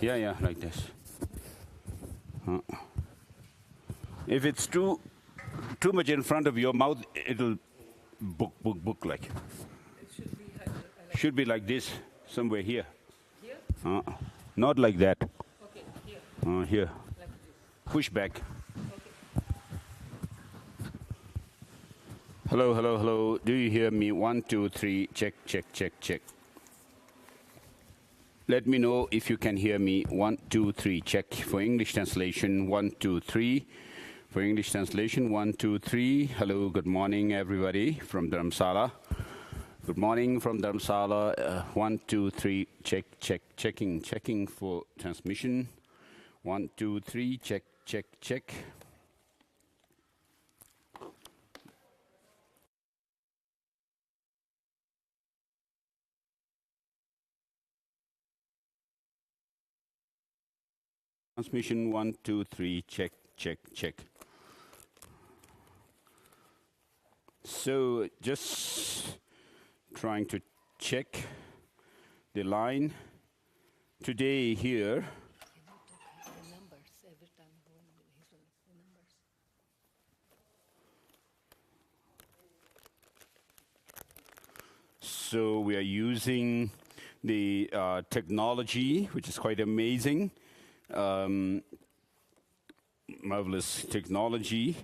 Yeah, like this. If it's too much in front of your mouth, it'll book like. It should be like this, somewhere here. Here? Not like that. Okay, here. Here. Like this. Push back. Okay. Hello. Do you hear me? 1, 2, 3. Check. Let me know if you can hear me. 1, 2, 3. Check. For English translation, 1, 2, 3. For English translation, 1, 2, 3. Hello, good morning, everybody from Dharamsala. Good morning from Dharamsala. 1, 2, 3. Checking for transmission. 1, 2, 3. Check. Transmission 1, 2, 3, check. So just trying to check the line today here. The numbers every time when the numbers. So we are using the technology, which is quite amazing. Marvelous technology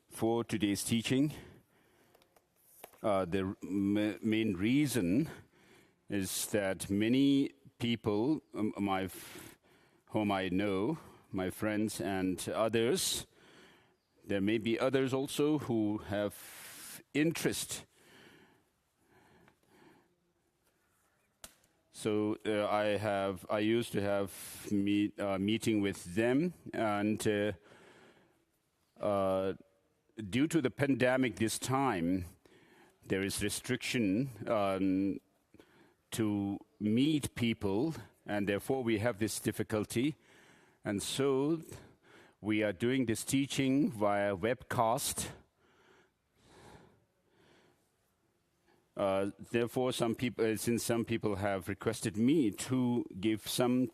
for today's teaching. The main reason is that many people, whom I know, my friends and others, there may be others also who have interest. So I used to have meeting with them, and due to the pandemic this time, there is restriction to meet people, and therefore we have this difficulty. And so we are doing this teaching via webcast. Therefore, since some people have requested me to give some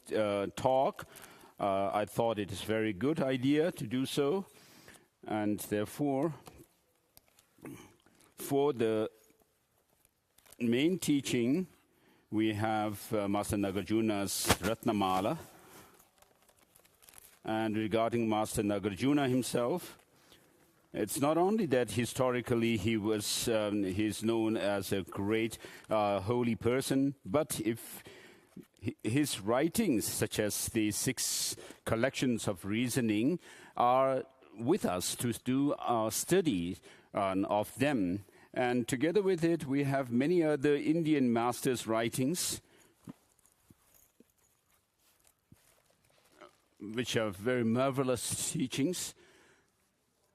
talk, I thought it is a very good idea to do so. And therefore, for the main teaching, we have Master Nagarjuna's Ratnamala. And regarding Master Nagarjuna himself, it's not only that historically he's known as a great holy person, but if his writings, such as the 6 collections of reasoning, are with us to do our study of them. And together with it, we have many other Indian masters' writings, which are very marvelous teachings.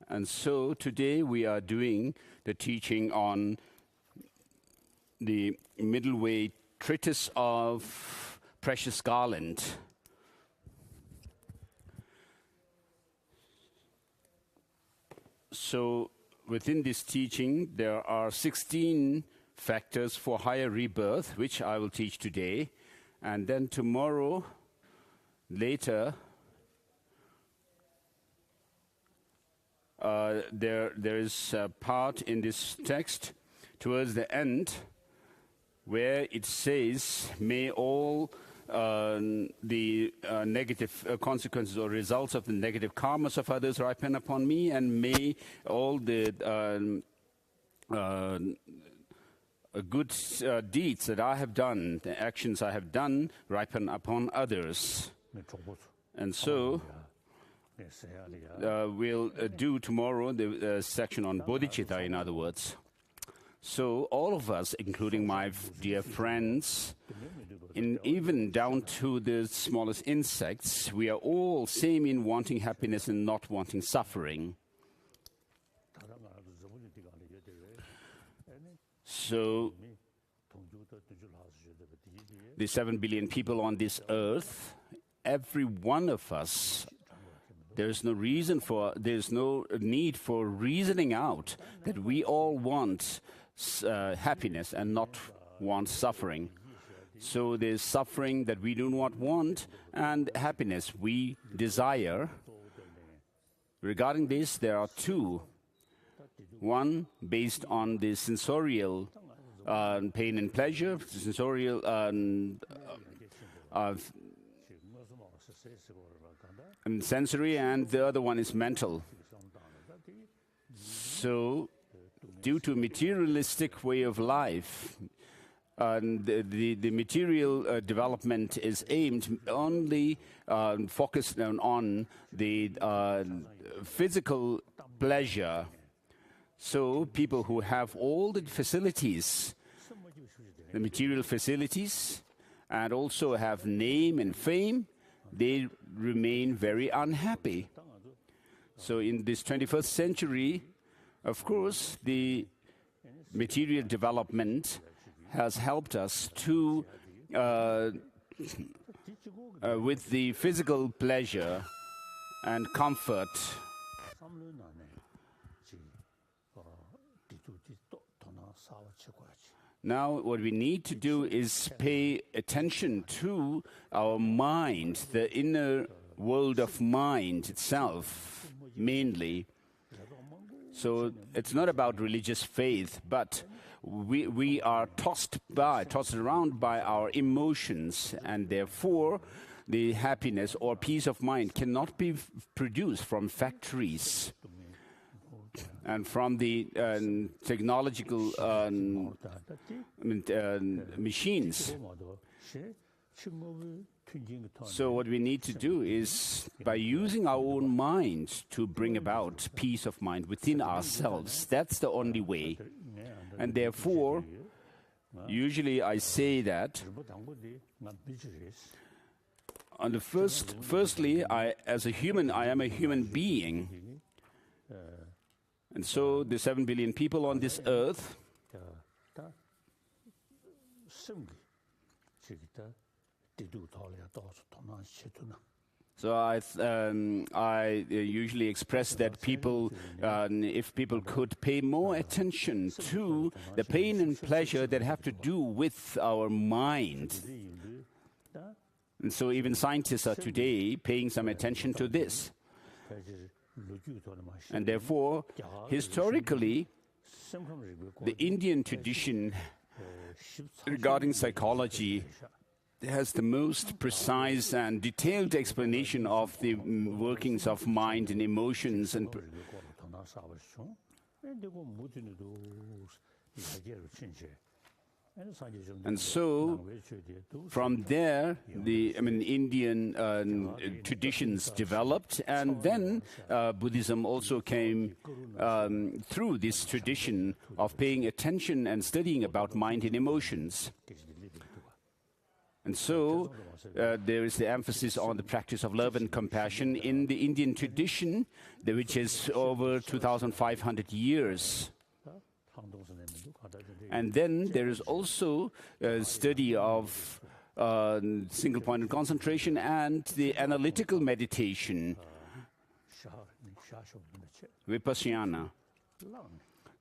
And so today we are doing the teaching on the middleweight treatise of Precious Garland. So within this teaching, there are 16 factors for higher rebirth, which I will teach today. And then tomorrow, later, there is a part in this text towards the end where it says, may all the negative consequences or results of the negative karmas of others ripen upon me, and may all the good deeds that I have done, the actions I have done, ripen upon others. And so we'll do tomorrow the section on bodhicitta, in other words. So all of us, including my dear friends, even down to the smallest insects, we are all same in wanting happiness and not wanting suffering. So the 7 billion people on this earth, every one of us, there's no need for reasoning out that we all want happiness and not want suffering. So there's suffering that we do not want and happiness we desire. Regarding this, there are two. One based on the sensorial pain and pleasure, sensorial and sensory, and the other one is mental. So due to materialistic way of life, the material development is aimed only focused on the physical pleasure. So people who have all the facilities, the material facilities, and also have name and fame, they remain very unhappy. So in this 21st century, of course, the material development has helped us to, with the physical pleasure and comfort. Now, what we need to do is pay attention to our mind, the inner world of mind itself, mainly. So it's not about religious faith, but we are tossed around by our emotions, and therefore the happiness or peace of mind cannot be produced from factories and from the technological machines. So what we need to do is, by using our own mind, to bring about peace of mind within ourselves. That's the only way. And therefore, usually I say that on the firstly, as a human, I am a human being. And so the 7 billion people on this earth, so I usually express that people, if people could pay more attention to the pain and pleasure that have to do with our mind. And so even scientists are today paying some attention to this. And therefore, historically, the Indian tradition regarding psychology has the most precise and detailed explanation of the workings of mind and emotions. And so, from there, the Indian traditions developed, and then Buddhism also came through this tradition of paying attention and studying about mind and emotions. And so, there is the emphasis on the practice of love and compassion in the Indian tradition, which is over 2,500 years. And then there is also a study of single-pointed concentration and the analytical meditation, vipassana.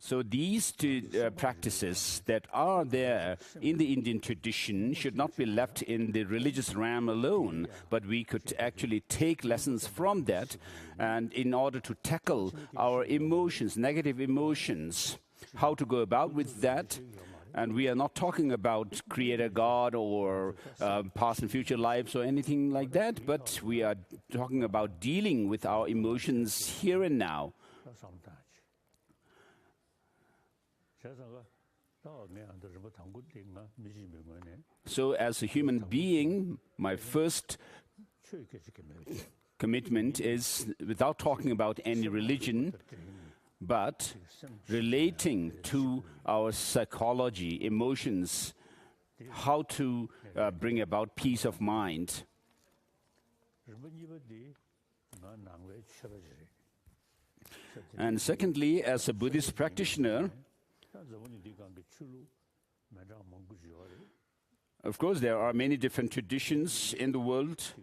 So these two practices that are there in the Indian tradition should not be left in the religious realm alone, but we could actually take lessons from that, and in order to tackle our emotions, negative emotions, how to go about with that. And we are not talking about creator God or past and future lives or anything like that, but we are talking about dealing with our emotions here and now. So as a human being, my first commitment is, without talking about any religion, but relating to our psychology, emotions, how to bring about peace of mind. And secondly, as a Buddhist practitioner, of course, there are many different traditions in the world.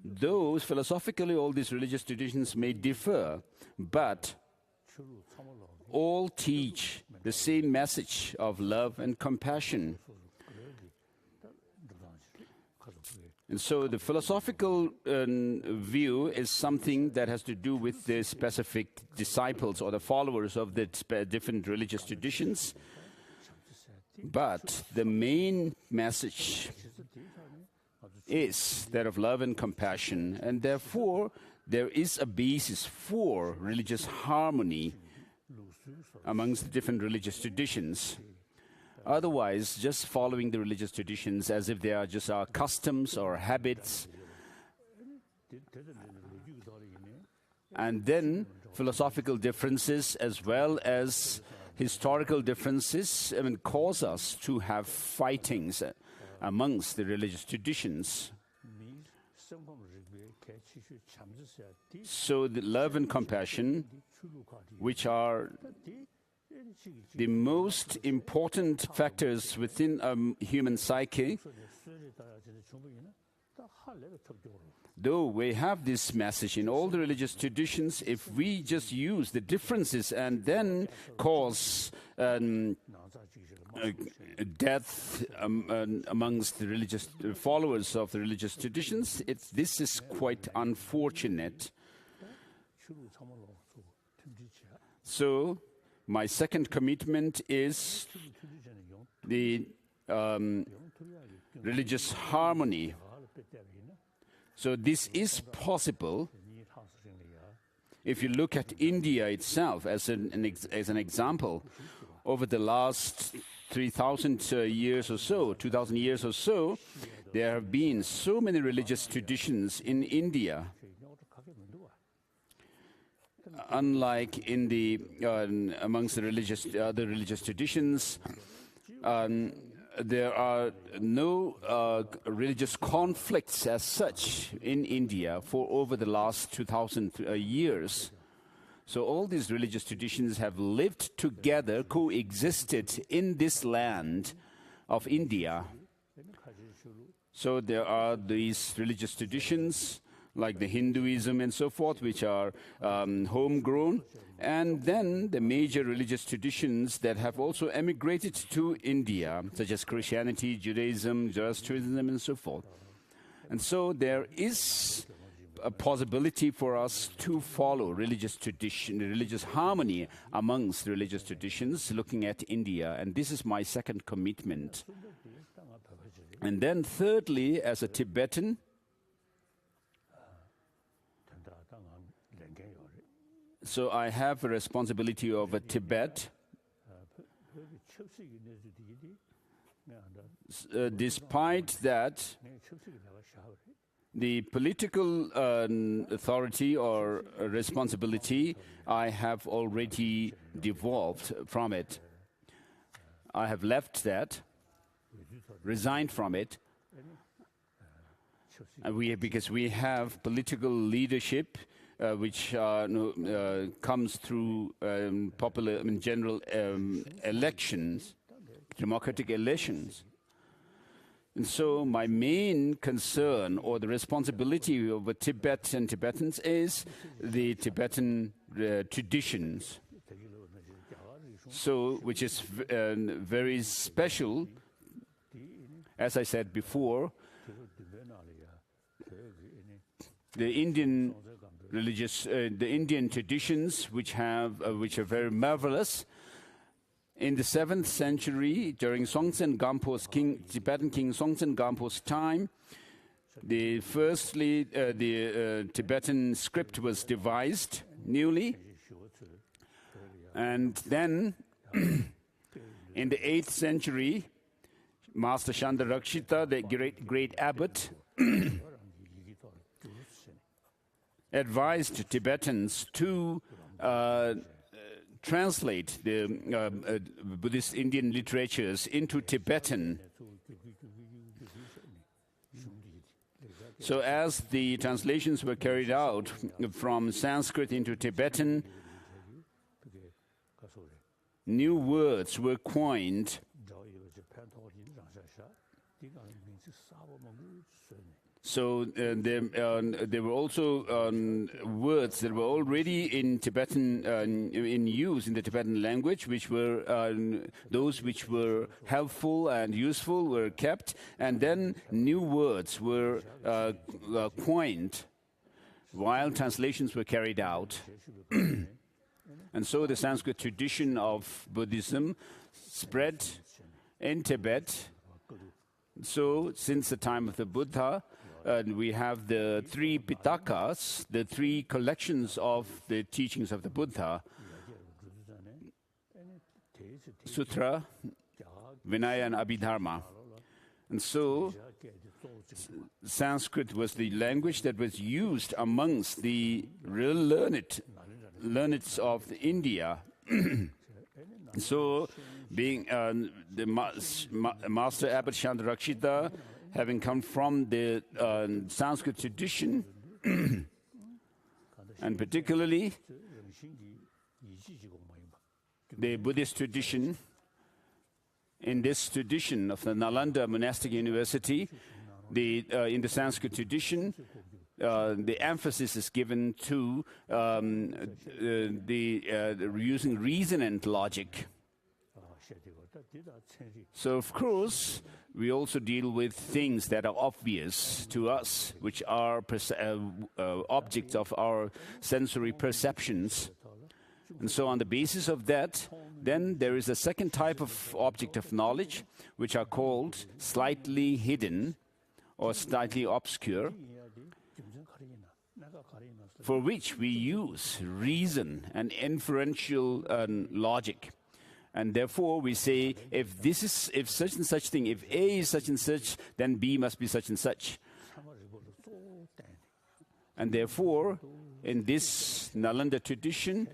Though philosophically all these religious traditions may differ, but all teach the same message of love and compassion. And so the philosophical view is something that has to do with the specific disciples or the followers of the different religious traditions. But the main message is that of love and compassion, and therefore there is a basis for religious harmony amongst the different religious traditions. Otherwise, just following the religious traditions as if they are just our customs or habits, and then philosophical differences as well as historical differences cause us to have fightings amongst the religious traditions. So the love and compassion, which are the most important factors within a human psyche, though we have this message in all the religious traditions, if we just use the differences and then cause death amongst the religious followers of the religious traditions, this is quite unfortunate. So my second commitment is the religious harmony. So this is possible. If you look at India itself as an example, over the last 3,000 years or so, 2,000 years or so, there have been so many religious traditions in India. Unlike in the amongst the other religious traditions, there are no religious conflicts as such in India for over the last 2,000 years. So all these religious traditions have lived together, coexisted in this land of India. So there are these religious traditions like the Hinduism and so forth, which are homegrown, and then the major religious traditions that have also emigrated to India, such as Christianity, Judaism, Zoroastrianism, and so forth. And so there is a possibility for us to follow religious tradition, religious harmony amongst religious traditions, looking at India, and this is my second commitment. And then thirdly, as a Tibetan, so I have a responsibility over Tibet. Despite that, the political authority or responsibility, I have already devolved from it. I have left that, resigned from it, because we have political leadership which comes through popular, general elections, democratic elections. And so my main concern or the responsibility of Tibet and Tibetans is the Tibetan traditions. So, which is very special. As I said before, the Indian the Indian traditions, which are very marvelous. In the 7th century, during Songtsen Gampo's Tibetan king Songtsen Gampo's time, the Tibetan script was devised newly, and then in the 8th century, Master Chandarakshita, the great abbot, advised Tibetans to translate the Buddhist Indian literatures into Tibetan. So as the translations were carried out from Sanskrit into Tibetan, new words were coined. So there were also words that were already in Tibetan in use in the Tibetan language, which were those which were helpful and useful were kept, and then new words were coined while translations were carried out. And so the Sanskrit tradition of Buddhism spread in Tibet. So since the time of the Buddha, we have the 3 Pitakas, the 3 collections of the teachings of the Buddha: Sutra, Vinaya, and Abhidharma. And so Sanskrit was the language that was used amongst the real learned of India. So, being the Master Abbot Chandarakshita, having come from the Sanskrit tradition, and particularly the Buddhist tradition, in this tradition of the Nalanda Monastic University, in the Sanskrit tradition, the emphasis is given to using reason and logic. So, of course, we also deal with things that are obvious to us, which are objects of our sensory perceptions. And so on the basis of that, then there is a second type of object of knowledge, which are called slightly hidden or slightly obscure, for which we use reason and inferential logic. And therefore we say, if such and such thing, if A is such and such, then B must be such and such. And therefore, in this Nalanda tradition,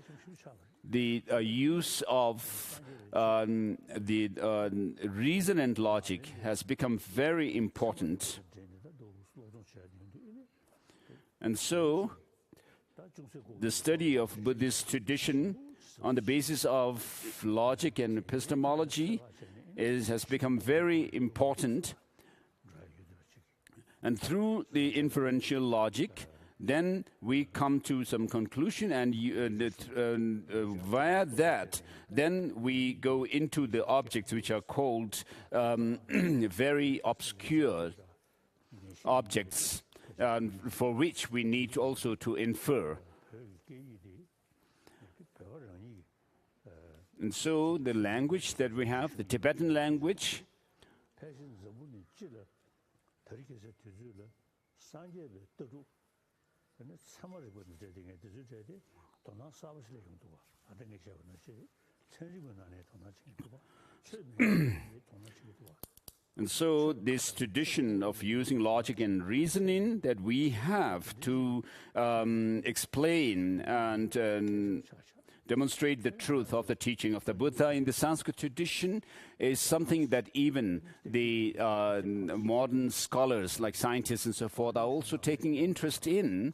the use of the reason and logic has become very important. And so, the study of Buddhist tradition on the basis of logic and epistemology has become very important. And through the inferential logic, then we come to some conclusion, and via that, then we go into the objects which are called very obscure objects, for which we need also to infer. And so the language that we have, the Tibetan language, and so this tradition of using logic and reasoning that we have to explain and demonstrate the truth of the teaching of the Buddha in the Sanskrit tradition is something that even the modern scholars, like scientists and so forth, are also taking interest in.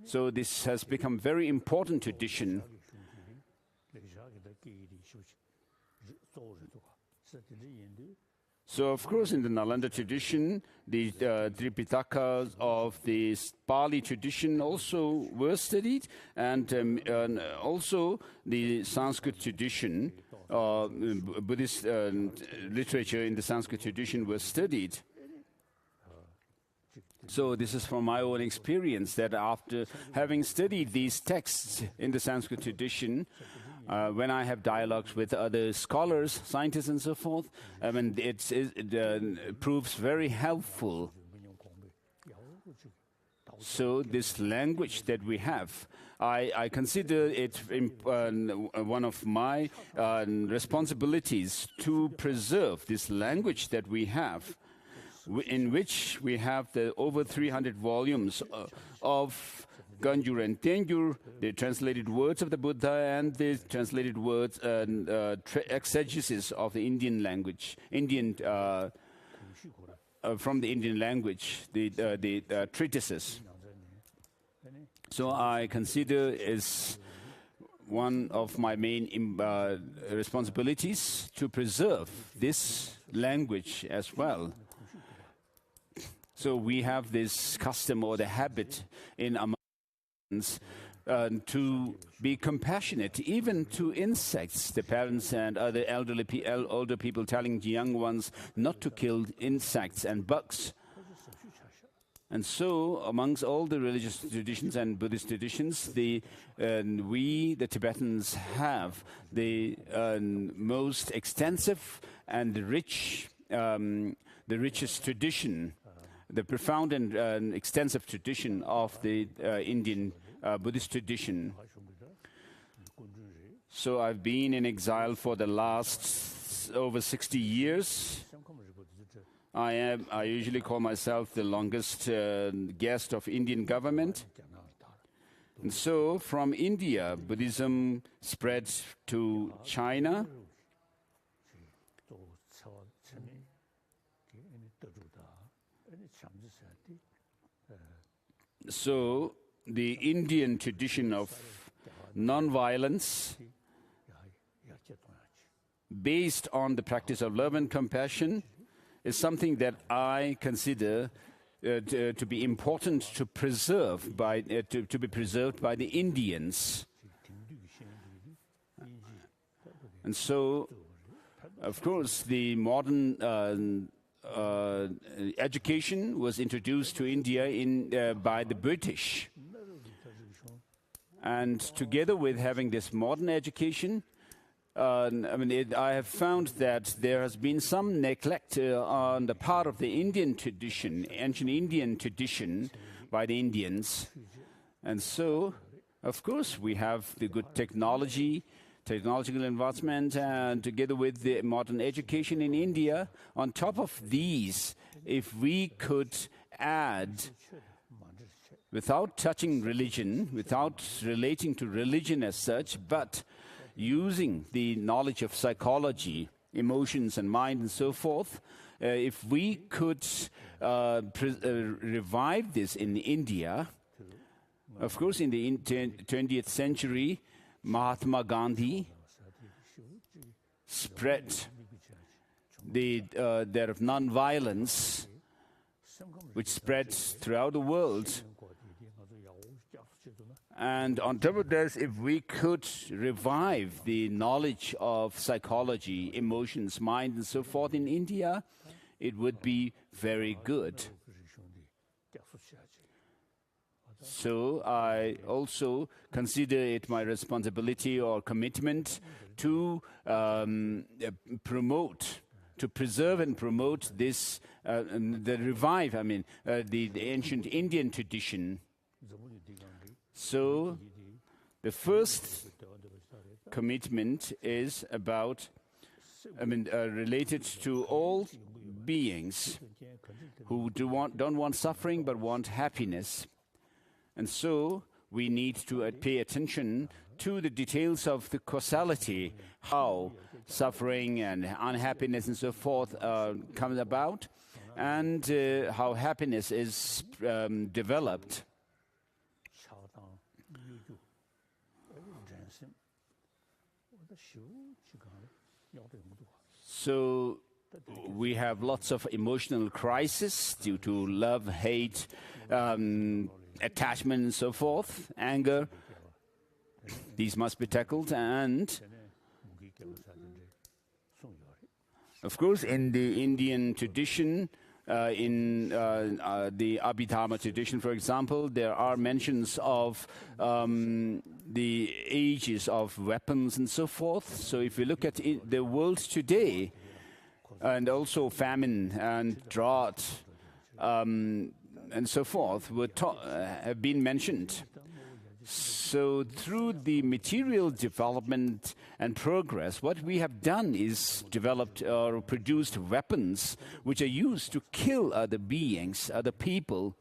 So this has become very important tradition. So, of course, in the Nalanda tradition, the Tripitakas of the Pali tradition also were studied, and also the Sanskrit tradition, Buddhist literature in the Sanskrit tradition was studied. So this is from my own experience that after having studied these texts in the Sanskrit tradition, when I have dialogues with other scholars, scientists and so forth, it proves very helpful. So this language that we have, I consider it one of my responsibilities to preserve this language that we have, in which we have the over 300 volumes of Ganjur and Tenjur, the translated words of the Buddha and the translated words and exegesis of the Indian language, from the Indian language, the treatises. So I consider is one of my main responsibilities to preserve this language as well. So we have this custom or the habit in Americans to be compassionate, even to insects. The parents and other older people telling the young ones not to kill insects and bugs. And so, amongst all the religious traditions and Buddhist traditions, we, the Tibetans, have the most extensive and rich, the richest tradition, the profound and extensive tradition of the Indian Buddhist tradition. So I've been in exile for the last over 60 years. I usually call myself the longest guest of Indian government. And so from India, Buddhism spread to China. So the Indian tradition of non-violence, based on the practice of love and compassion, is something that I consider to be important to preserve to be preserved by the Indians. And so, of course, the modern education was introduced to India by the British. And together with having this modern education, I have found that there has been some neglect on the part of the Indian tradition, ancient Indian tradition, by the Indians. And so, of course, we have the good technological advancement, and together with the modern education in India, on top of these, if we could add, without touching religion, without relating to religion as such, but using the knowledge of psychology, emotions and mind and so forth, if we could revive this in India, of course in the 20th century, Mahatma Gandhi spread that of non-violence, which spread throughout the world. And on top of this, if we could revive the knowledge of psychology, emotions, mind, and so forth in India, it would be very good. So I also consider it my responsibility or commitment to preserve and promote this, the ancient Indian tradition. So the first commitment is about, related to all beings who don't want suffering but want happiness. And so we need to pay attention to the details of the causality, how suffering and unhappiness and so forth comes about, and how happiness is developed. So we have lots of emotional crisis due to love, hate, attachment, and so forth, anger. These must be tackled, and of course, in the Indian tradition, in the Abhidharma tradition, for example, there are mentions of the ages of weapons and so forth. So if you look at the world today, and also famine and drought and so forth have been mentioned. So through the material development and progress, what we have done is developed or produced weapons which are used to kill other beings, other people.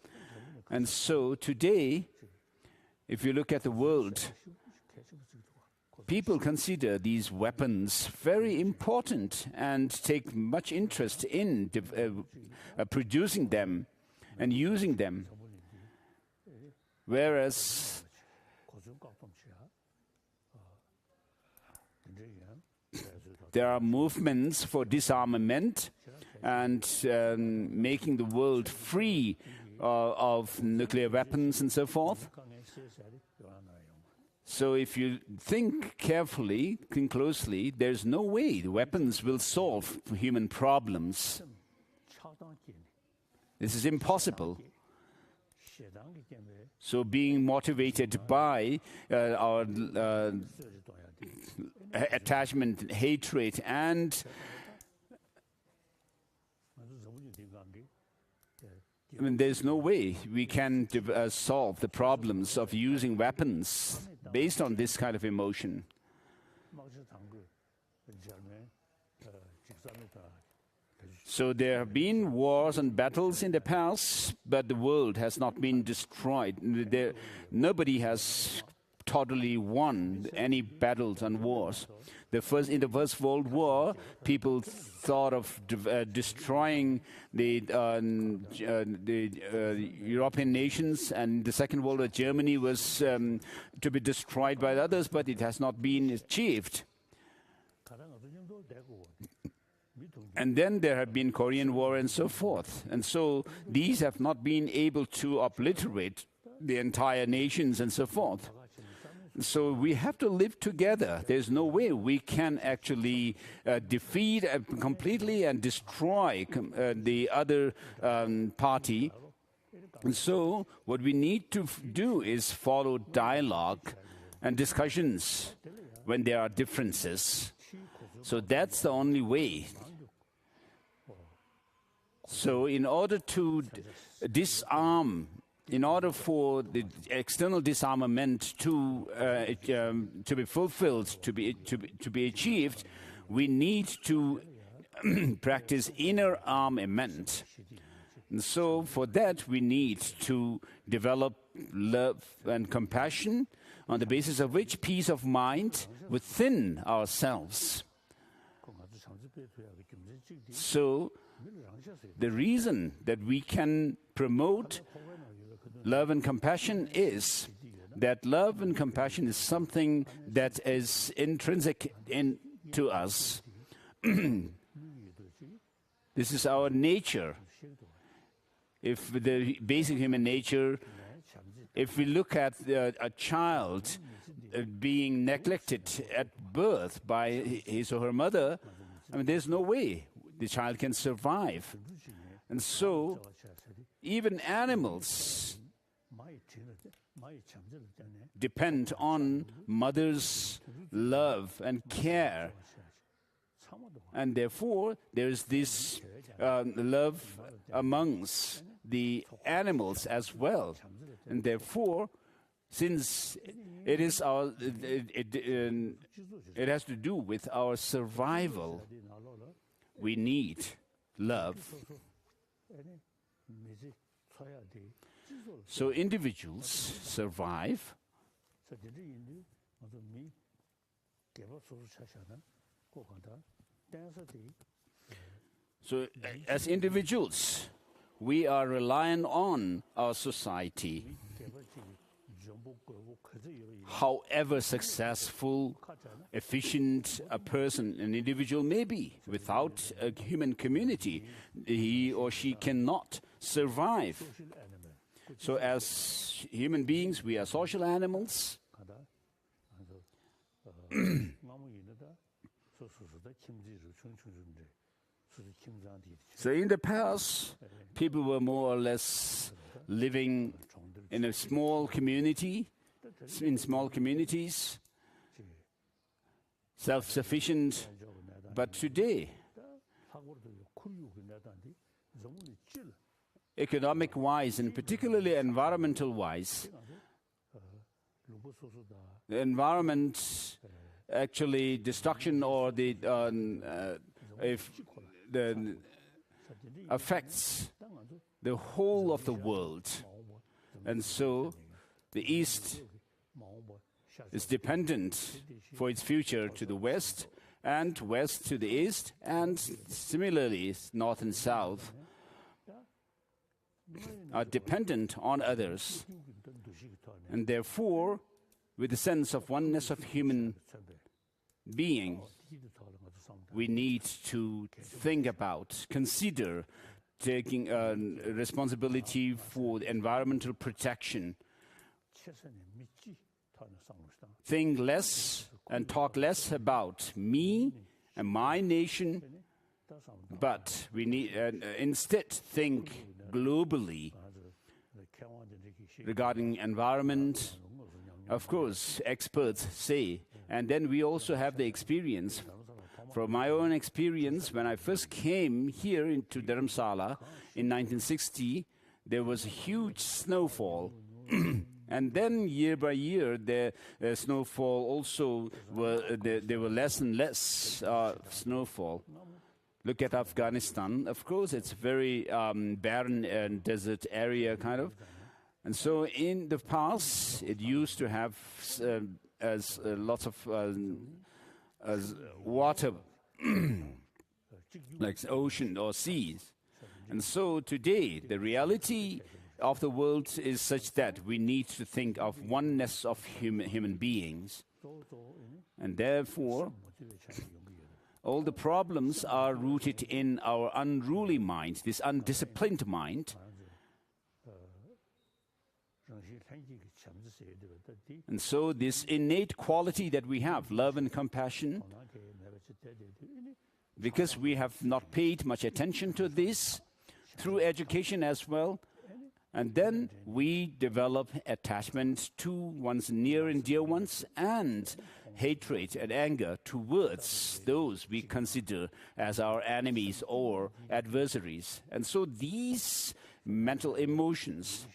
And so today, if you look at the world, people consider these weapons very important and take much interest in producing them and using them. Whereas there are movements for disarmament and making the world free of nuclear weapons and so forth. So if you think carefully, think closely, there's no way the weapons will solve human problems. This is impossible. So being motivated by our attachment, hatred, and there's no way we can solve the problems of using weapons based on this kind of emotion. So there have been wars and battles in the past, but the world has not been destroyed. Nobody has totally won any battles and wars. In the First World War, people thought of destroying the European nations, and the Second World War, Germany was to be destroyed by others, but it has not been achieved. And then there have been Korean War and so forth. And so these have not been able to obliterate the entire nations and so forth. So we have to live together. There's no way we can actually defeat completely and destroy the other party. And so what we need to do is follow dialogue and discussions when there are differences. So that's the only way. So in order to disarm, in order for the external disarmament to be fulfilled, to be achieved, we need to practice inner armament. And so for that, we need to develop love and compassion, on the basis of which peace of mind within ourselves. So the reason that we can promote love and compassion is that love and compassion is something that is intrinsic into us. This is our nature. If the basic human nature, if we look at a child being neglected at birth by his or her mother, there's no way the child can survive. And so, even animals depend on mother's love and care. And therefore, there's this love amongst the animals as well. And therefore, since it is it has to do with our survival, we need love. So individuals survive. So as individuals, we are reliant on our society. however successful, efficient a person, an individual may be, without a human community, he or she cannot survive. So as human beings, we are social animals. So in the past, people were more or less living in a small community, in small communities, self-sufficient. But today, economic-wise and particularly environmental-wise, the environment actually destruction or the affects the whole of the world. And so the East is dependent for its future to the West, and West to the East, and similarly North and South are dependent on others. And therefore, with the sense of oneness of human being, we need to think about, consider taking responsibility for the environmental protection. Think less and talk less about me and my nation, but we need instead think globally regarding environment. Of course, experts say, and then we also have the experience. From my own experience, when I first came here into Dharamsala in 1960, there was a huge snowfall. And then year by year, the snowfall also, there were less and less snowfall. Look at Afghanistan. Of course, it's very barren and desert area kind of. And so in the past, it used to have lots of water, like ocean or seas. And so today, the reality of the world is such that we need to think of oneness of human beings. And therefore, all the problems are rooted in our unruly mind, this undisciplined mind. And so this innate quality that we have, love and compassion, because we have not paid much attention to this, through education as well, and then we develop attachment to one's near and dear ones and hatred and anger towards those we consider as our enemies or adversaries. And so these mental emotions,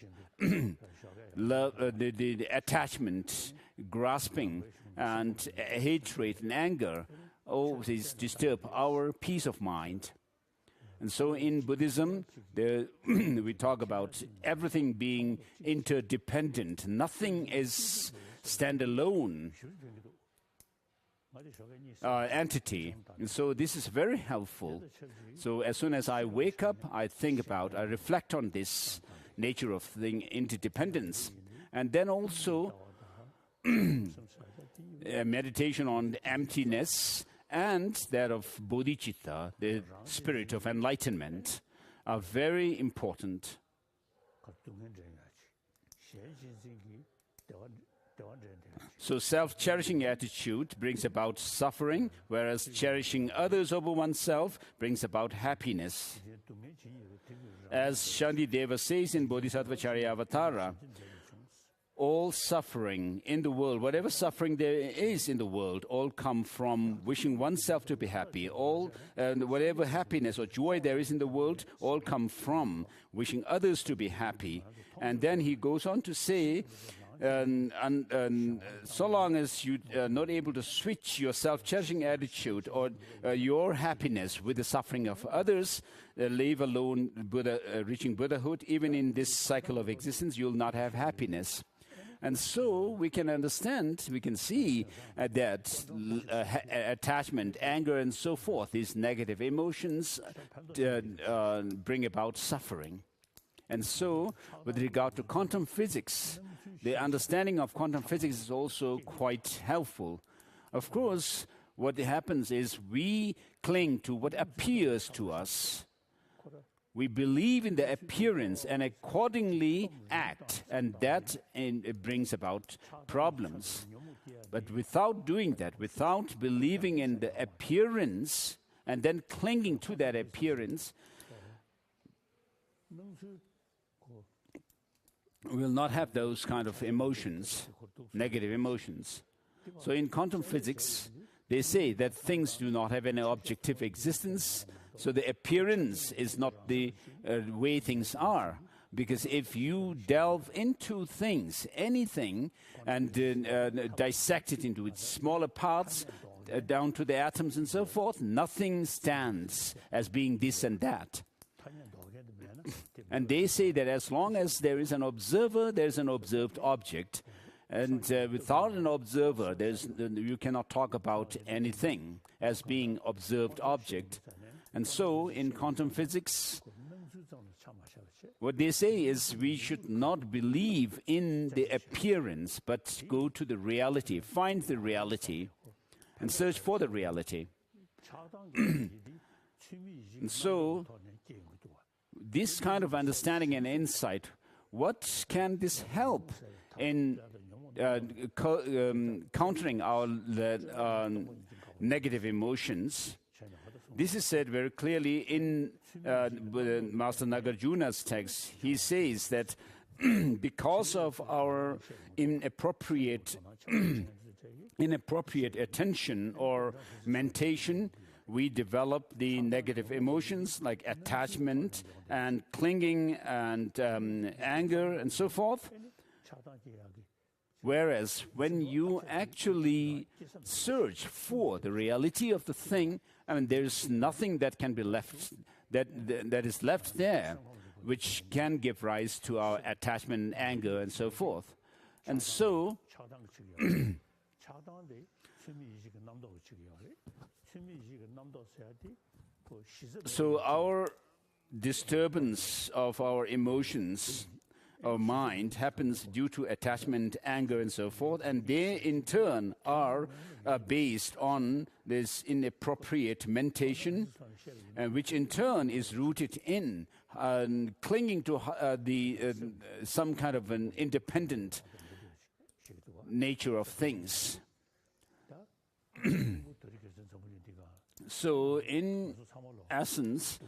love, the attachment, grasping, and hatred and anger always disturb our peace of mind. And so in Buddhism, we talk about everything being interdependent. Nothing is standalone entity. And so this is very helpful. So as soon as I wake up, I reflect on this nature of the interdependence. And then also meditation on emptiness and that of bodhicitta, the spirit of enlightenment, are very important. So self-cherishing attitude brings about suffering, whereas cherishing others over oneself brings about happiness. As Shantideva says in Bodhisattva Charyavatara, all suffering in the world, whatever suffering there is in the world, all come from wishing oneself to be happy. Whatever happiness or joy there is in the world, all come from wishing others to be happy. And then he goes on to say, so long as you are not able to switch your self-cherishing attitude or your happiness with the suffering of others, leave alone reaching Buddhahood, even in this cycle of existence, you'll not have happiness. And so we can understand, we can see that attachment, anger, and so forth, these negative emotions bring about suffering. And so, with regard to quantum physics, the understanding of quantum physics is also quite helpful. Of course, what happens is we cling to what appears to us. We believe in the appearance and accordingly act, and that it brings about problems. But without doing that, without believing in the appearance and then clinging to that appearance, we will not have those kind of emotions, negative emotions. So in quantum physics, they say that things do not have any objective existence, so the appearance is not the way things are. Because if you delve into things, anything, and dissect it into its smaller parts, down to the atoms and so forth, nothing stands as being this and that. And they say that as long as there is an observer, there is an observed object. And without an observer, you cannot talk about anything as being observed object. And so, in quantum physics, what they say is we should not believe in the appearance, but go to the reality, find the reality, and search for the reality. And so, this kind of understanding and insight, what can this help in countering our negative emotions? This is said very clearly in Master Nagarjuna's text. He says that because of our inappropriate attention or mentation, we develop the negative emotions like attachment and clinging and anger and so forth. Whereas when you actually search for the reality of the thing, I mean, there's nothing that can be left, that is left there, which can give rise to our attachment and anger and so forth. And so, so our disturbance of our emotions, our mind, happens due to attachment, anger, and so forth, and they in turn are based on this inappropriate mentation, which in turn is rooted in clinging to some kind of an independent nature of things. So, in essence,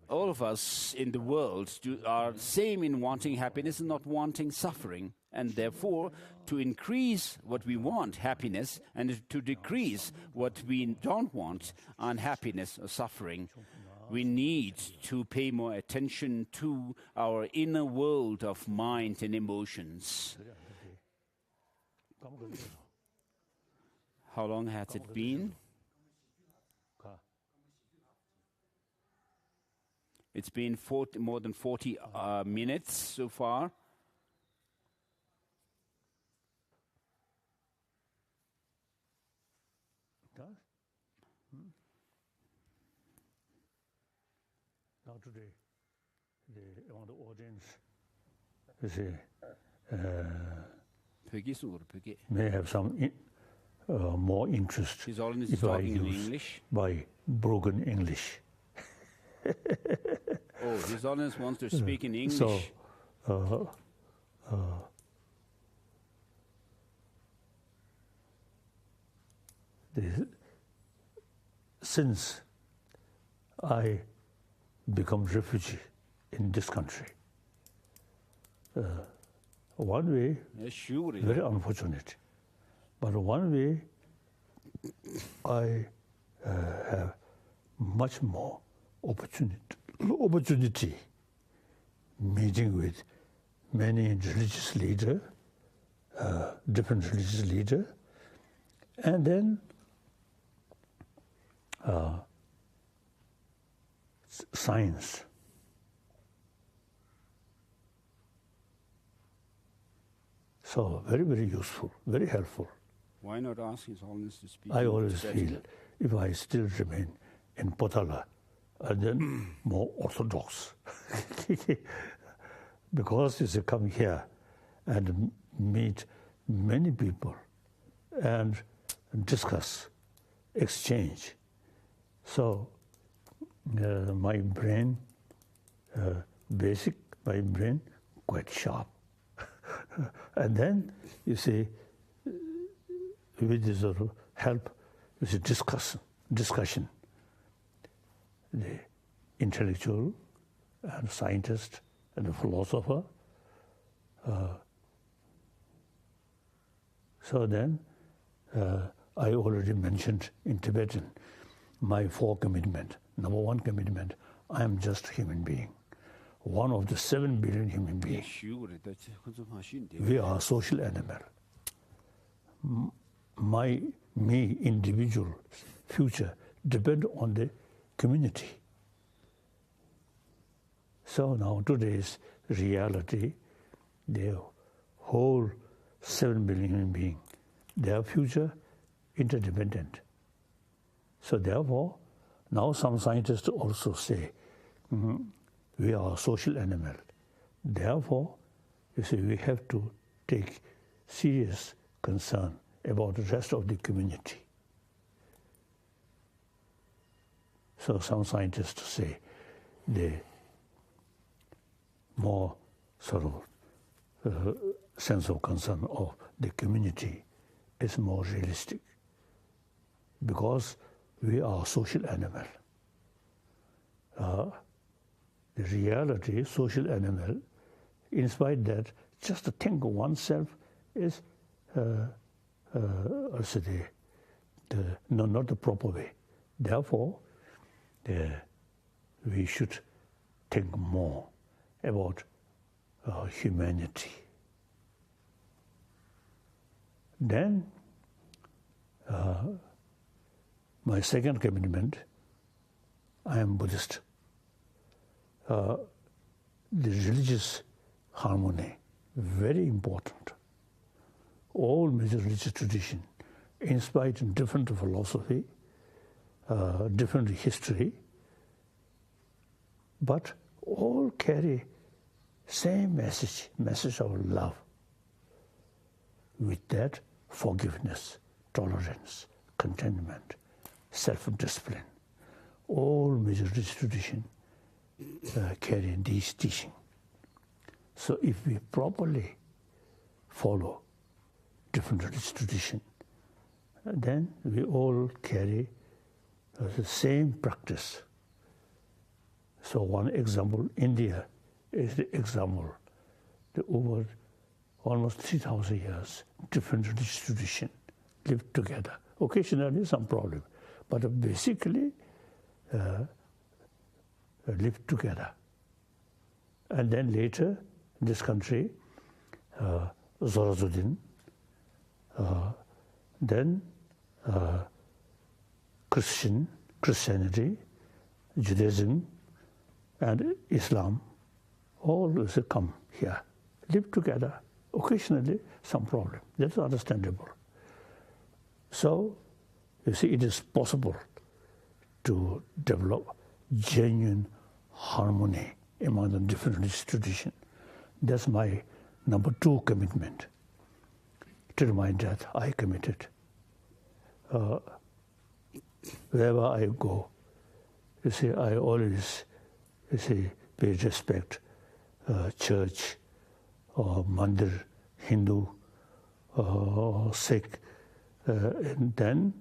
all of us in the world are same in wanting happiness and not wanting suffering. And therefore, to increase what we want, happiness, and to decrease what we don't want, unhappiness or suffering, we need to pay more attention to our inner world of mind and emotions. How long has it been? It's been more than 40 minutes so far. Now today, among the audience, may have some more interest His Holiness is if I talking in use English. by broken English. Oh, His Holiness wants to speak in English. So, since I become refugee in this country, one way, very unfortunate, but one way I have much more opportunity meeting with many religious leaders, different religious leaders, and then science. So very, very useful, very helpful. Why not ask His Holiness to speak? I always feel if I still remain in Potala, then more orthodox. Because you come here and meet many people and discuss, exchange. So my brain, my brain quite sharp. And then, you see, with this sort of help, you see, discussion. The intellectual and scientist and the philosopher. So then, I already mentioned in Tibetan my 4 commitments. Number 1 commitment, I am just a human being. One of the 7 billion human beings. We are a social animal. Me, individual, future, depend on the community. So now today's reality, the whole 7 billion human beings, their future interdependent. So therefore, now some scientists also say, we are a social animal. Therefore, you see, we have to take serious concern about the rest of the community. So some scientists say the more sort of sense of concern of the community is more realistic, because we are a social animal. The reality, social animal, in spite that just to think of oneself is also not the proper way. Therefore, we should think more about humanity. Then, my second commitment, I am Buddhist. The religious harmony, very important. All major religious traditions, in spite of different philosophy, different history, but all carry same message of love. With that, forgiveness, tolerance, contentment, self-discipline. All major religious traditions carry these teachings. So if we properly follow different religious traditions, then we all carry the same practice. So one example, India is the example. Over almost 3,000 years, different religious traditions live together. Occasionally some problem, but basically live together. And then later, in this country, Zoroastrian, then Christianity, Judaism, and Islam, all come here, live together. Occasionally, some problem. That's understandable. So, you see, it is possible to develop genuine harmony among the different religious traditions. That's my number 2 commitment. Till my death, I committed. Wherever I go, you see, I always, you see, pay respect, church, or mandir, Hindu, or Sikh, and then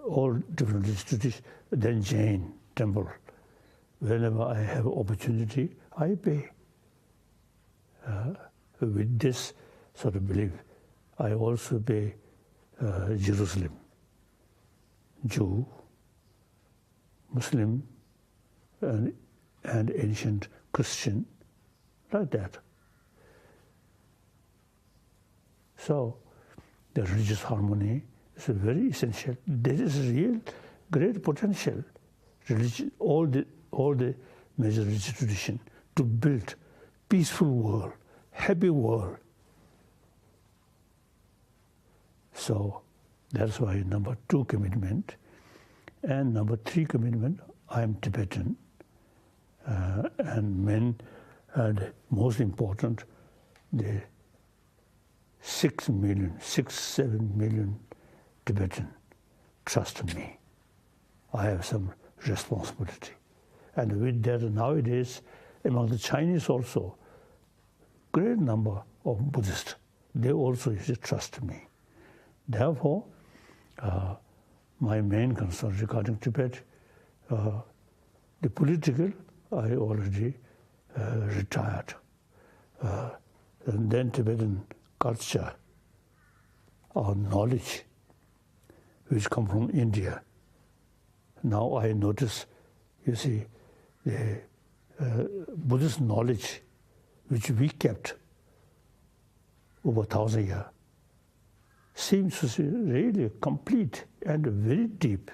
all different religious traditions, then Jain temple. Whenever I have opportunity, I pay. With this sort of belief, I also pay Jerusalem, Jew, Muslim, and ancient Christian, like that. So the religious harmony is very essential. There is real great potential. Religion, all the major religious traditions to build peaceful world, happy world. So that's why number 2 commitment. And number 3 commitment, I am Tibetan. And most important, the 7 million Tibetan trust me. I have some responsibility. And with that, nowadays, among the Chinese also, great number of Buddhists, they also trust me. Therefore, my main concern regarding Tibet, the political, I already retired. And then Tibetan culture or knowledge, which come from India. Now I notice, you see, the Buddhist knowledge which we kept over 1,000 years seems to be really complete and very deep.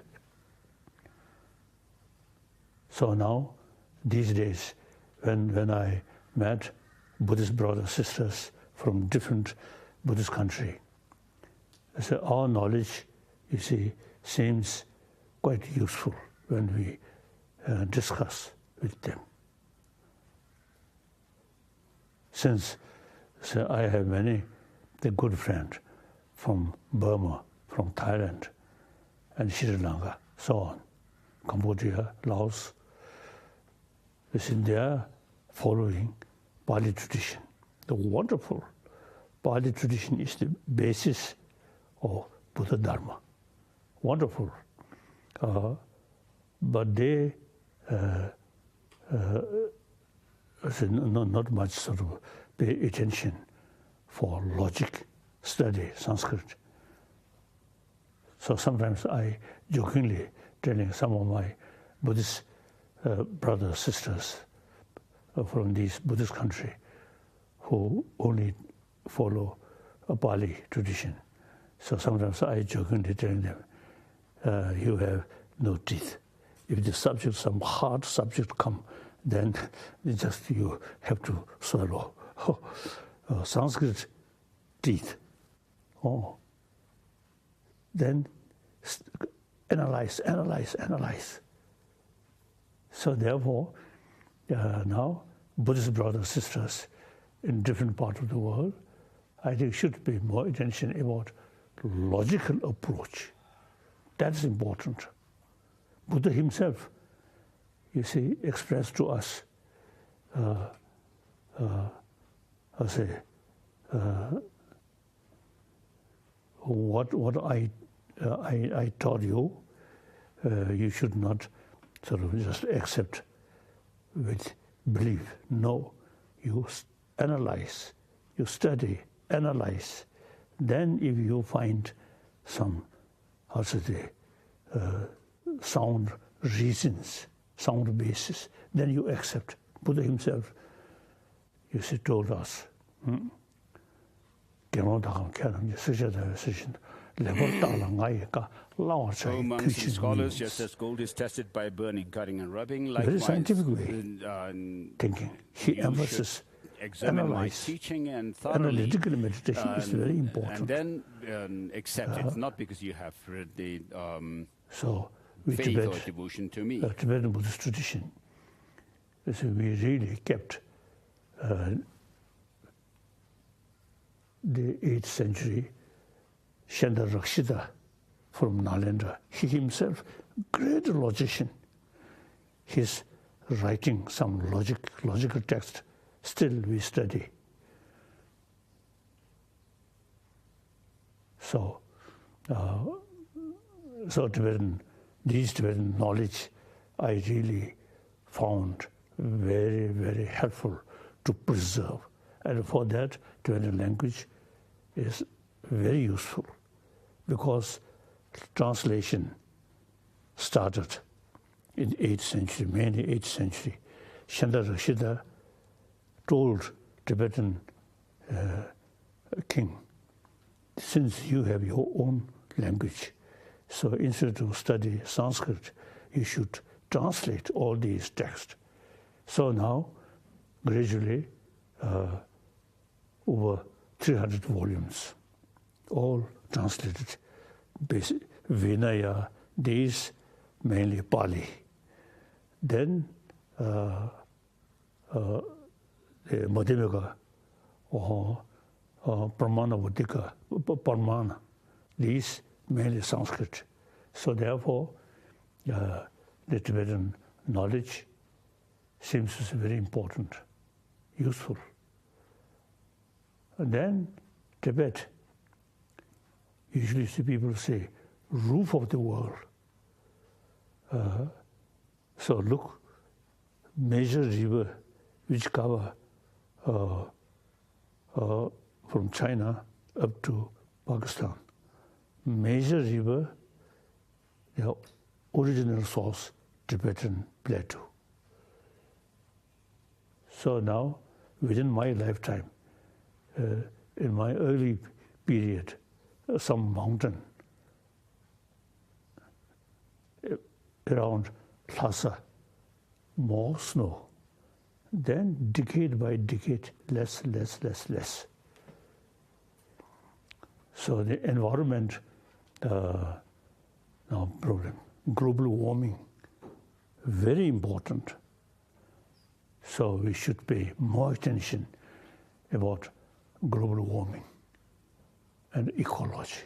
So now, these days, when I met Buddhist brothers, sisters from different Buddhist countries, I said, our knowledge, you see, seems quite useful when we discuss with them. Since I have many good friends from Burma, from Thailand, and Sri Lanka, so on, Cambodia, Laos, they are following Pali tradition. The wonderful Pali tradition is the basis of Buddha Dharma. Wonderful. But they not much sort of pay attention for logic, study Sanskrit. So sometimes I jokingly telling some of my Buddhist brothers, sisters from these Buddhist countries who only follow a Pali tradition. So sometimes I jokingly telling them, you have no teeth. If the subject, some hard subject come, then just you have to swallow. Sanskrit teeth. Then analyze. So therefore, now Buddhist brothers, sisters in different parts of the world, I think should pay more attention about logical approach. That's important. Buddha himself, you see, expressed to us, what I taught you, you should not sort of just accept with belief. No, you analyze, you study, analyze. Then if you find some, sound reasons, sound basis, then you accept. Buddha himself, you see, told us, Oh, monks and scholars, just as gold is tested by burning, cutting, and rubbing, likewise, very scientific way thinking. He emphasizes examine my teaching and thoroughly, analytical meditation is very important. And then accept it, not because you have the so with faith Tibet, or devotion to me. Tibetan Buddhist tradition, so we really kept the 8th century Shandar Rakshita from Nalanda. He himself, great logician. He's writing some logical text. Still we study. So, these Tibetan knowledge, I really found very, very helpful to preserve. And for that, Tibetan language is very useful because translation started in 8th century, mainly 8th century. Shandar Rakshita told Tibetan king, since you have your own language, so instead of study Sanskrit, you should translate all these texts. So now, gradually, over 300 volumes, all translated. Basic, Vinaya, these mainly Pali. Then the Madhyamaka or Brahmana Vodika, Parmana. These mainly Sanskrit. So therefore, the Tibetan knowledge seems very important, useful. And then Tibet, usually see people say, roof of the world. So look, major river which cover from China up to Pakistan. Major river, the original source, Tibetan plateau. So now, within my lifetime, in my early period, some mountain around Lhasa, more snow. Then decade by decade, less. So the environment now problem, global warming, very important. So we should pay more attention about global warming and ecology.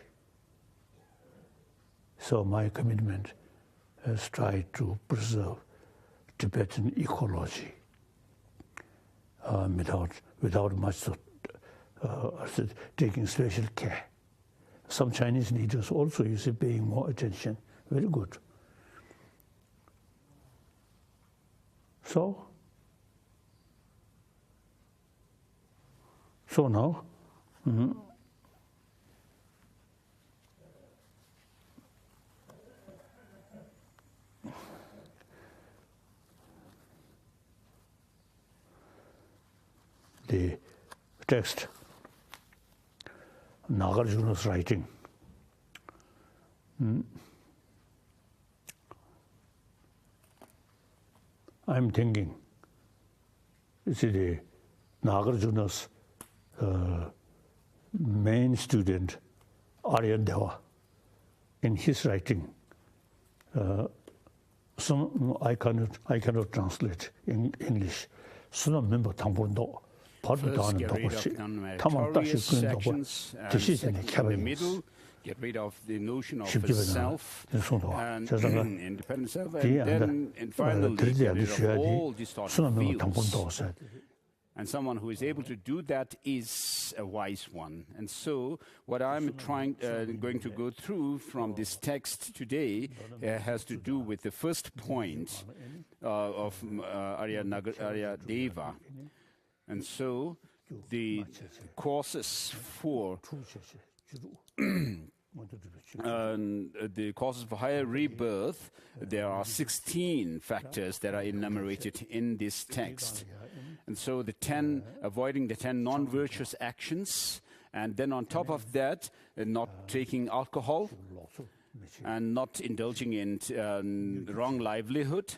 So my commitment has tried to preserve Tibetan ecology without much taking special care. Some Chinese leaders also, you see, paying more attention. Very good. So now, the text, Nagarjuna's writing. I'm thinking, you see, the Nagarjuna's main student, Aryadeva, in his writing, some I cannot translate in English. Some member Tambundo. First, get rid of non-meritorious sections, and in the middle, get rid of the notion of a self and independent self, and then finally get rid of all distorted views. And someone who is able to do that is a wise one. And so what I'm going to go through from this text today has to do with the first point of Aryadeva. And so the causes for higher rebirth, there are 16 factors that are enumerated in this text. And so avoiding the 10 non-virtuous actions, and then on top of that, not taking alcohol, and not indulging in wrong livelihood,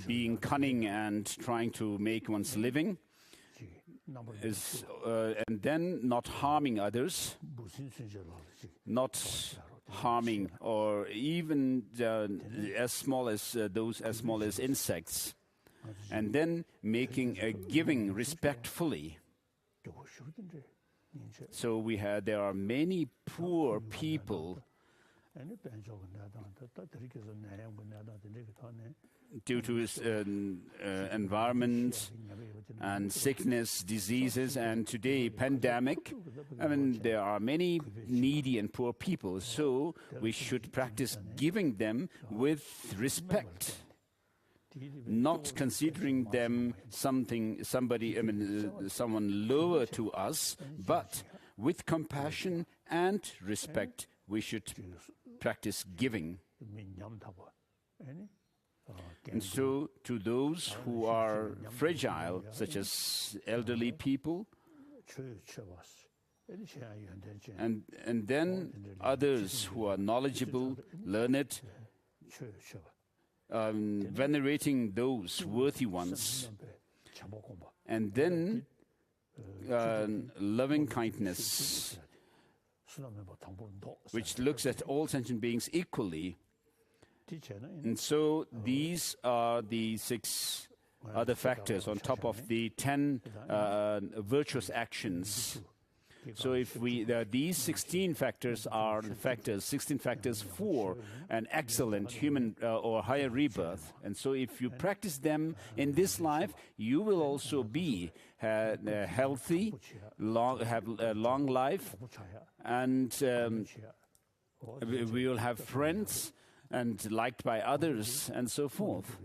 being cunning and trying to make one's living, and then not harming others, not harming or even as small as insects, and then making a giving respectfully. So there are many poor people due to environment and sickness, diseases, and today pandemic. I mean, there are many needy and poor people, so we should practice giving them with respect, not considering them someone lower to us, but with compassion and respect, we should practice giving. And so to those who are fragile, such as elderly people, and then others who are knowledgeable, learned, venerating those worthy ones, and then loving kindness, which looks at all sentient beings equally. And so these are the 6 other factors on top of the 10 virtuous actions. So if these 16 factors are the factors, 16 factors for an excellent human or higher rebirth. And so if you practice them in this life, you will also be healthy, have a long life, and we will have friends and liked by others and so forth.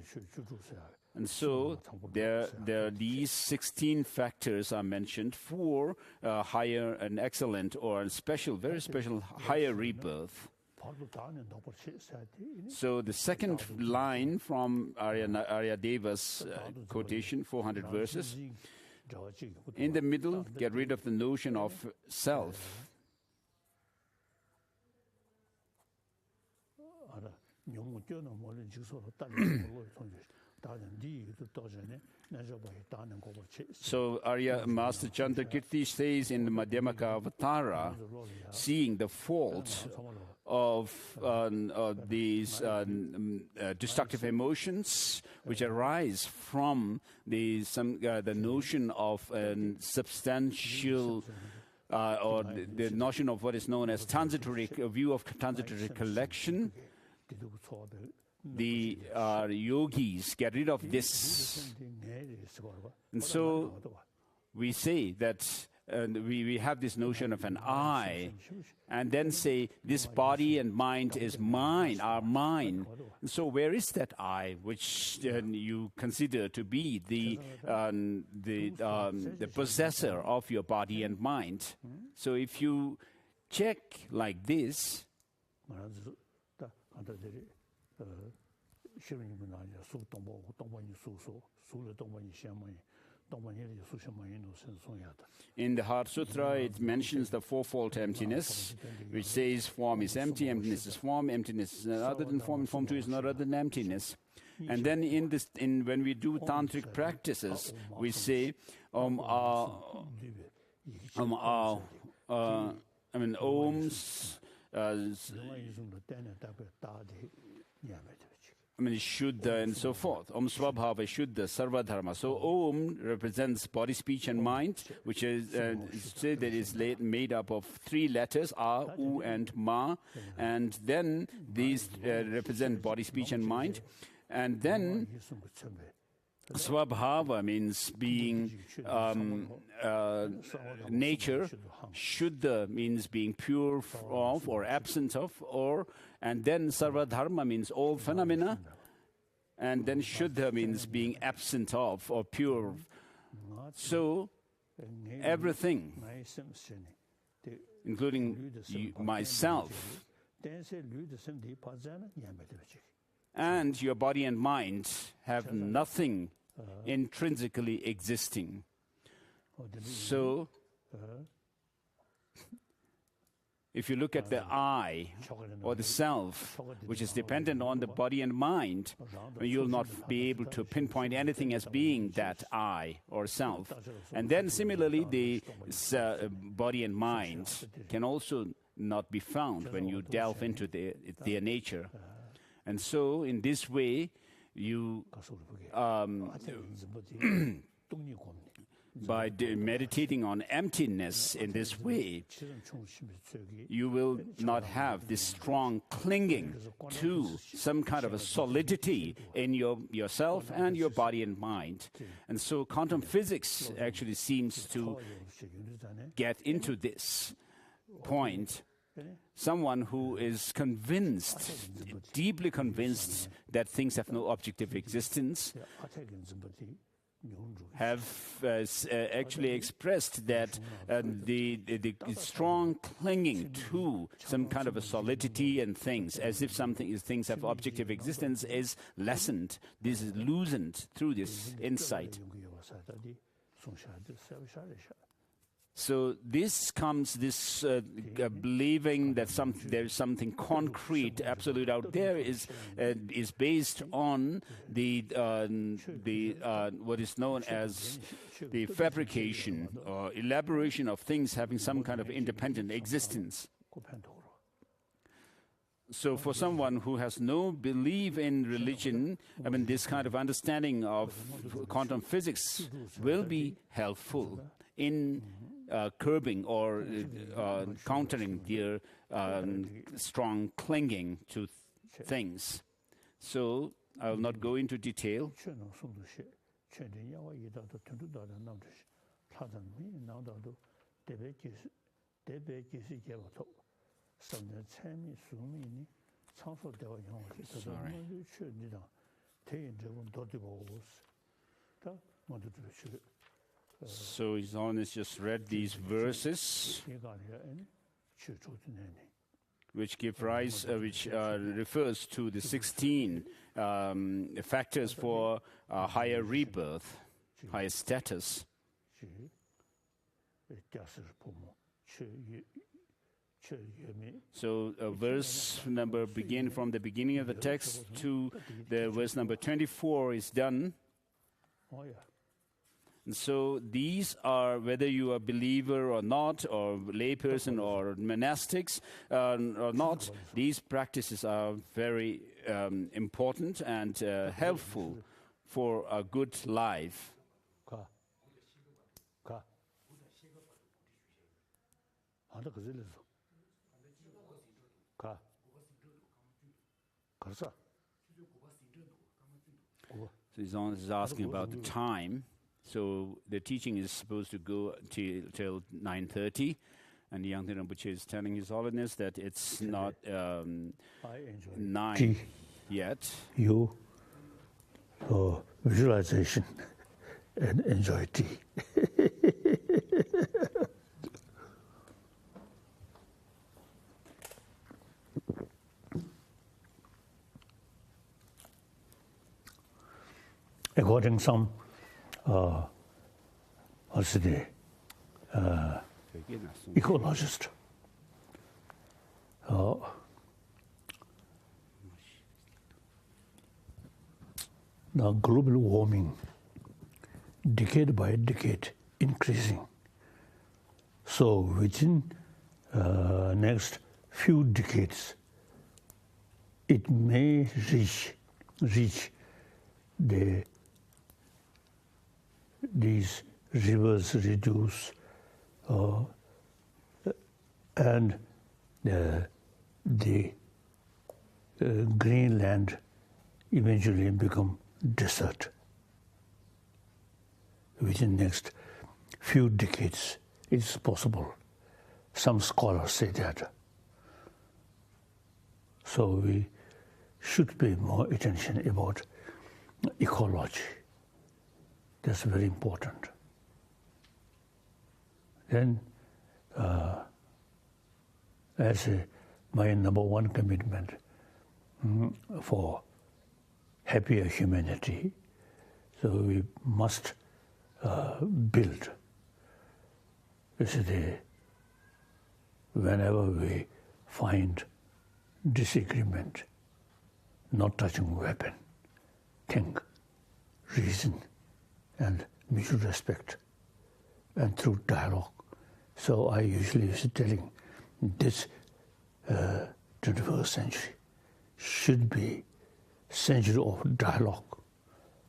And so these 16 factors are mentioned for higher and excellent or a special, very special higher rebirth. So the second line from Aryadeva's quotation, 400 verses, in the middle, get rid of the notion of self. So Arya Master Chandrakirti says in the Madhyamaka Avatara, seeing the fault of these destructive emotions which arise from the notion of substantial or the notion of what is known as transitory view of transitory recollection. The yogis get rid of this. And so we say that we have this notion of an I, and then say this body and mind is mine, are mine. And so where is that I, which you consider to be the possessor of your body and mind? So if you check like this, in the Heart Sutra, it mentions the fourfold emptiness, which says form is empty, emptiness is form, emptiness is not other than form, and form too is not other than emptiness. And then when we do tantric practices, we say Om's. Shuddha and so forth. Om Swabhava Shuddha Sarva Dharma. So Om represents body, speech and mind, which is said that is made up of 3 letters, A, U and Ma. And then these represent body, speech and mind. And then Swabhava means being nature. Shuddha means being pure of or absent of, and then Sarva Dharma means all phenomena, and then Shuddha means being absent of or pure. So everything, including myself, and your body and mind have nothing intrinsically existing. So if you look at the I or the self, which is dependent on the body and mind, you'll not be able to pinpoint anything as being that I or self. And then similarly, the body and mind can also not be found when you delve into their nature. And so in this way, you by meditating on emptiness in this way, you will not have this strong clinging to some kind of a solidity in yourself and your body and mind. And so quantum physics actually seems to get into this point. Someone who is convinced, deeply convinced that things have no objective existence, have actually expressed that the strong clinging to some kind of a solidity and things, as if things have objective existence, is lessened. This is loosened through this insight. So this believing that there is something concrete, absolute out there is based on the what is known as the fabrication or elaboration of things having some kind of independent existence. So for someone who has no belief in religion, I mean, this kind of understanding of quantum physics will be helpful in curbing or countering their strong clinging to things. So I'll not go into detail. So His Holiness just read these verses, which give rise, which refers to the 16 factors for higher rebirth, higher status. So verse number begin from the beginning of the text to the verse number 24 is done. And so these are, whether you are a believer or not, or layperson or monastics or not, these practices are very important and helpful for a good life. So His Holiness is asking about the time. So the teaching is supposed to go till 9:30, and the Yangtze Rinpoche is telling His Holiness that it's not 9 yet. You visualization and enjoy tea. According to some ecologist, the global warming, decade by decade, increasing. So within next few decades, it may reach these rivers reduce, and the Greenland eventually become desert. Within next few decades, it's possible. Some scholars say that. So we should pay more attention about ecology. That's very important. Then, as my number one commitment for happier humanity, so we must build. Whenever we find disagreement, not touching weapon, think, reason, and mutual respect, and through dialogue. So I usually is telling this 21st century should be century of dialogue.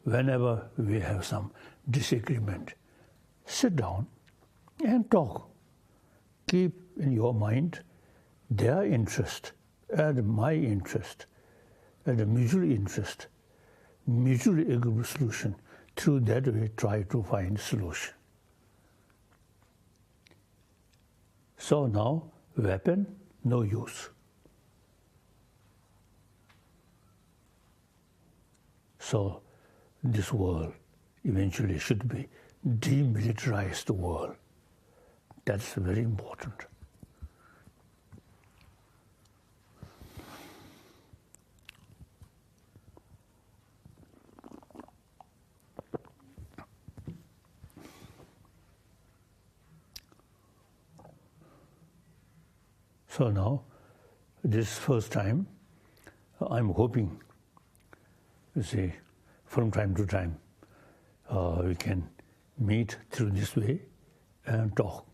Whenever we have some disagreement, sit down and talk. Keep in your mind their interest and my interest and a mutual interest, mutually agreeable solution. Through that we try to find solution. So now, weapon, no use. So this world eventually should be demilitarized world. That's very important. So now, this first time, I'm hoping, from time to time, we can meet through this way and talk.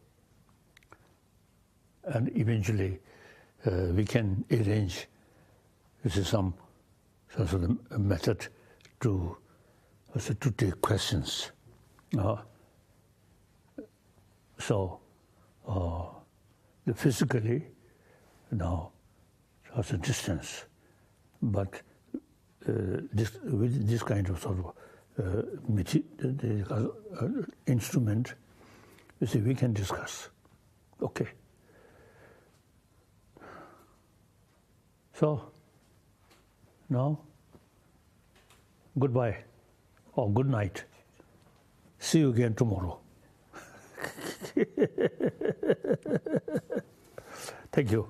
And eventually, we can arrange this is some sort of a method to take questions. So the physically now has a distance, but with this kind of sort of instrument, you see, we can discuss. Okay. So now, goodbye or good night. See you again tomorrow. Thank you.